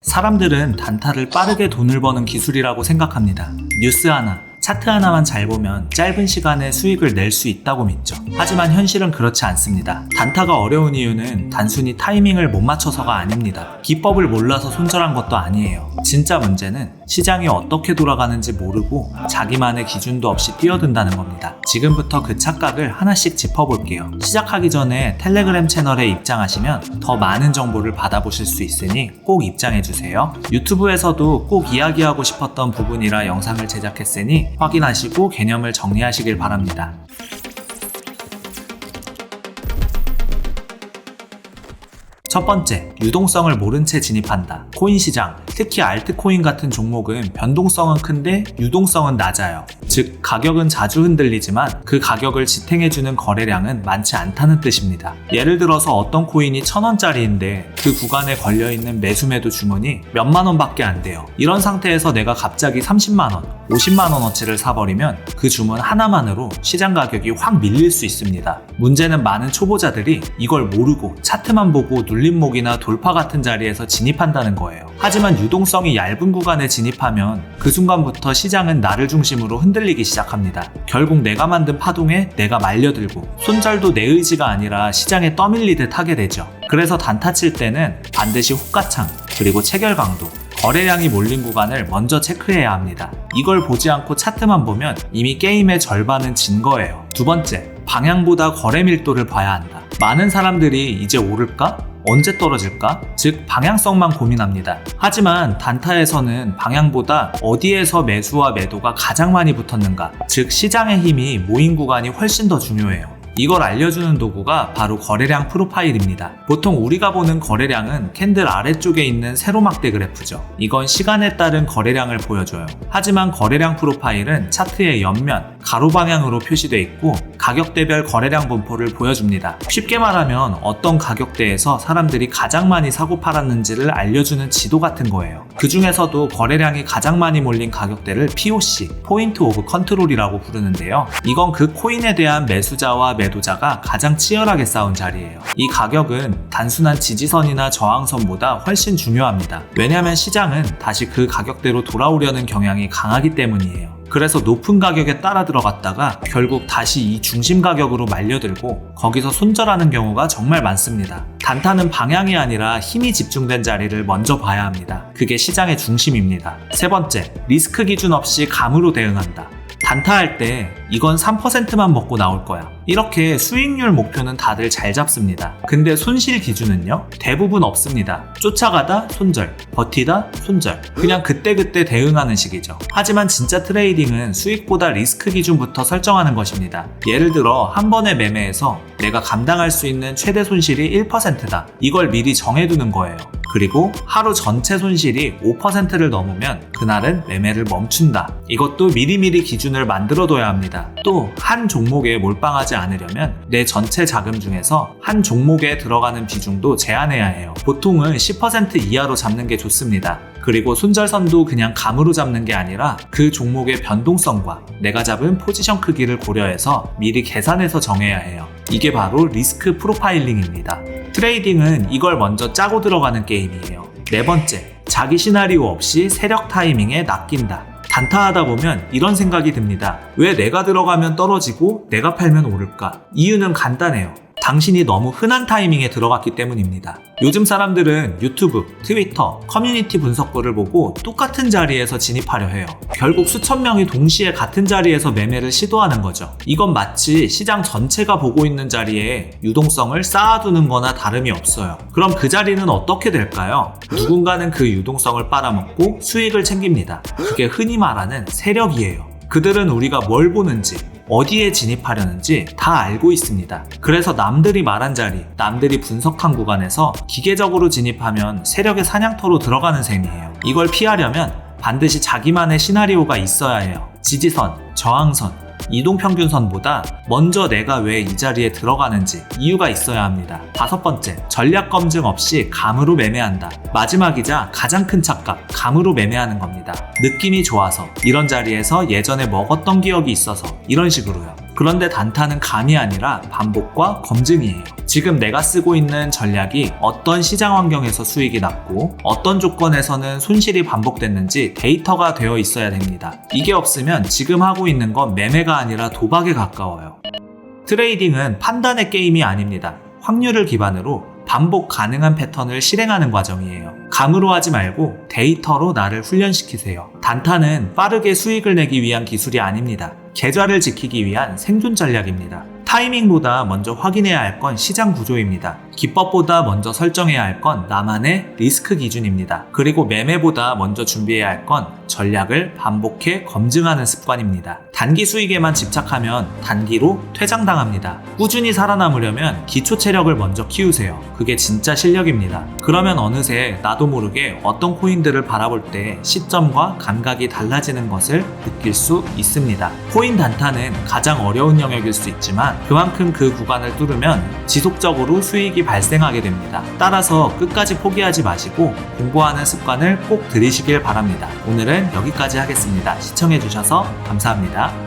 사람들은 단타를 빠르게 돈을 버는 기술이라고 생각합니다. 뉴스 하나, 차트 하나만 잘 보면 짧은 시간에 수익을 낼 수 있다고 믿죠. 하지만 현실은 그렇지 않습니다. 단타가 어려운 이유는 단순히 타이밍을 못 맞춰서가 아닙니다. 기법을 몰라서 손절한 것도 아니에요. 진짜 문제는 시장이 어떻게 돌아가는지 모르고 자기만의 기준도 없이 뛰어든다는 겁니다. 지금부터 그 착각을 하나씩 짚어볼게요. 시작하기 전에 텔레그램 채널에 입장하시면 더 많은 정보를 받아보실 수 있으니 꼭 입장해주세요. 유튜브에서도 꼭 이야기하고 싶었던 부분이라 영상을 제작했으니 확인하시고 개념을 정리하시길 바랍니다. 첫 번째, 유동성을 모른 채 진입한다. 코인 시장, 특히 알트코인 같은 종목은 변동성은 큰데 유동성은 낮아요. 즉, 가격은 자주 흔들리지만 그 가격을 지탱해주는 거래량은 많지 않다는 뜻입니다. 예를 들어서 어떤 코인이 1000원짜리인데 그 구간에 걸려있는 매수매도 주문이 몇만 원밖에 안 돼요. 이런 상태에서 내가 갑자기 30만원, 50만원어치를 사버리면 그 주문 하나만으로 시장 가격이 확 밀릴 수 있습니다. 문제는 많은 초보자들이 이걸 모르고 차트만 보고 눌림목이나 돌파 같은 자리에서 진입한다는 거예요. 하지만 유동성이 얇은 구간에 진입하면 그 순간부터 시장은 나를 중심으로 흔들리기 시작합니다. 결국 내가 만든 파동에 내가 말려들고 손절도 내 의지가 아니라 시장에 떠밀리듯 하게 되죠. 그래서 단타 칠 때는 반드시 호가창, 그리고 체결 강도, 거래량이 몰린 구간을 먼저 체크해야 합니다. 이걸 보지 않고 차트만 보면 이미 게임의 절반은 진 거예요. 두 번째, 방향보다 거래 밀도를 봐야 한다. 많은 사람들이 이제 오를까? 언제 떨어질까? 즉 방향성만 고민합니다. 하지만 단타에서는 방향보다 어디에서 매수와 매도가 가장 많이 붙었는가, 즉 시장의 힘이 모인 구간이 훨씬 더 중요해요. 이걸 알려주는 도구가 바로 거래량 프로파일입니다. 보통 우리가 보는 거래량은 캔들 아래쪽에 있는 세로막대 그래프죠. 이건 시간에 따른 거래량을 보여줘요. 하지만 거래량 프로파일은 차트의 옆면, 가로 방향으로 표시되어 있고 가격대별 거래량 분포를 보여줍니다. 쉽게 말하면 어떤 가격대에서 사람들이 가장 많이 사고 팔았는지를 알려주는 지도 같은 거예요. 그 중에서도 거래량이 가장 많이 몰린 가격대를 POC, 포인트 오브 컨트롤이라고 부르는데요. 이건 그 코인에 대한 매수자와 매도자가 가장 치열하게 싸운 자리예요. 이 가격은 단순한 지지선이나 저항선보다 훨씬 중요합니다. 왜냐하면 시장은 다시 그 가격대로 돌아오려는 경향이 강하기 때문이에요. 그래서 높은 가격에 따라 들어갔다가 결국 다시 이 중심 가격으로 말려들고 거기서 손절하는 경우가 정말 많습니다. 단타는 방향이 아니라 힘이 집중된 자리를 먼저 봐야 합니다. 그게 시장의 중심입니다. 세 번째, 리스크 기준 없이 감으로 대응한다. 단타할 때 이건 3%만 먹고 나올 거야. 이렇게 수익률 목표는 다들 잘 잡습니다. 근데 손실 기준은요? 대부분 없습니다. 쫓아가다 손절, 버티다 손절. 그냥 그때그때 대응하는 식이죠. 하지만 진짜 트레이딩은 수익보다 리스크 기준부터 설정하는 것입니다. 예를 들어 한 번의 매매에서 내가 감당할 수 있는 최대 손실이 1%다. 이걸 미리 정해두는 거예요. 그리고 하루 전체 손실이 5%를 넘으면 그날은 매매를 멈춘다. 이것도 미리미리 기준을 만들어둬야 합니다. 또 한 종목에 몰빵하지 않으려면 내 전체 자금 중에서 한 종목에 들어가는 비중도 제한해야 해요. 보통은 10% 이하로 잡는 게 좋습니다. 그리고 손절선도 그냥 감으로 잡는 게 아니라 그 종목의 변동성과 내가 잡은 포지션 크기를 고려해서 미리 계산해서 정해야 해요. 이게 바로 리스크 프로파일링입니다. 트레이딩은 이걸 먼저 짜고 들어가는 게임이에요. 네 번째, 자기 시나리오 없이 세력 타이밍에 낚인다. 단타하다 보면 이런 생각이 듭니다. 왜 내가 들어가면 떨어지고 내가 팔면 오를까? 이유는 간단해요. 당신이 너무 흔한 타이밍에 들어갔기 때문입니다. 요즘 사람들은 유튜브, 트위터, 커뮤니티 분석글을 보고 똑같은 자리에서 진입하려 해요. 결국 수천 명이 동시에 같은 자리에서 매매를 시도하는 거죠. 이건 마치 시장 전체가 보고 있는 자리에 유동성을 쌓아두는 거나 다름이 없어요. 그럼 그 자리는 어떻게 될까요? 누군가는 그 유동성을 빨아먹고 수익을 챙깁니다. 그게 흔히 말하는 세력이에요. 그들은 우리가 뭘 보는지, 어디에 진입하려는지 다 알고 있습니다. 그래서 남들이 말한 자리, 남들이 분석한 구간에서 기계적으로 진입하면 세력의 사냥터로 들어가는 셈이에요. 이걸 피하려면 반드시 자기만의 시나리오가 있어야 해요. 지지선, 저항선, 이동평균선보다 먼저 내가 왜 이 자리에 들어가는지 이유가 있어야 합니다. 다섯 번째, 전략 검증 없이 감으로 매매한다. 마지막이자 가장 큰 착각, 감으로 매매하는 겁니다. 느낌이 좋아서, 이런 자리에서 예전에 먹었던 기억이 있어서, 이런 식으로요. 그런데 단타는 감이 아니라 반복과 검증이에요. 지금 내가 쓰고 있는 전략이 어떤 시장 환경에서 수익이 났고 어떤 조건에서는 손실이 반복됐는지 데이터가 되어 있어야 됩니다. 이게 없으면 지금 하고 있는 건 매매가 아니라 도박에 가까워요. 트레이딩은 판단의 게임이 아닙니다. 확률을 기반으로 반복 가능한 패턴을 실행하는 과정이에요. 감으로 하지 말고 데이터로 나를 훈련시키세요. 단타는 빠르게 수익을 내기 위한 기술이 아닙니다. 계좌를 지키기 위한 생존 전략입니다. 타이밍보다 먼저 확인해야 할 건 시장 구조입니다. 기법보다 먼저 설정해야 할 건 나만의 리스크 기준입니다. 그리고 매매보다 먼저 준비해야 할 건 전략을 반복해 검증하는 습관입니다. 단기 수익에만 집착하면 단기로 퇴장당합니다. 꾸준히 살아남으려면 기초 체력을 먼저 키우세요. 그게 진짜 실력입니다. 그러면 어느새 나도 모르게 어떤 코인들을 바라볼 때 시점과 감각이 달라지는 것을 느낄 수 있습니다. 코인 단타는 가장 어려운 영역일 수 있지만 그만큼 그 구간을 뚫으면 지속적으로 수익이 발생하게 됩니다. 따라서 끝까지 포기하지 마시고 공부하는 습관을 꼭 들이시길 바랍니다. 오늘은 여기까지 하겠습니다. 시청해주셔서 감사합니다.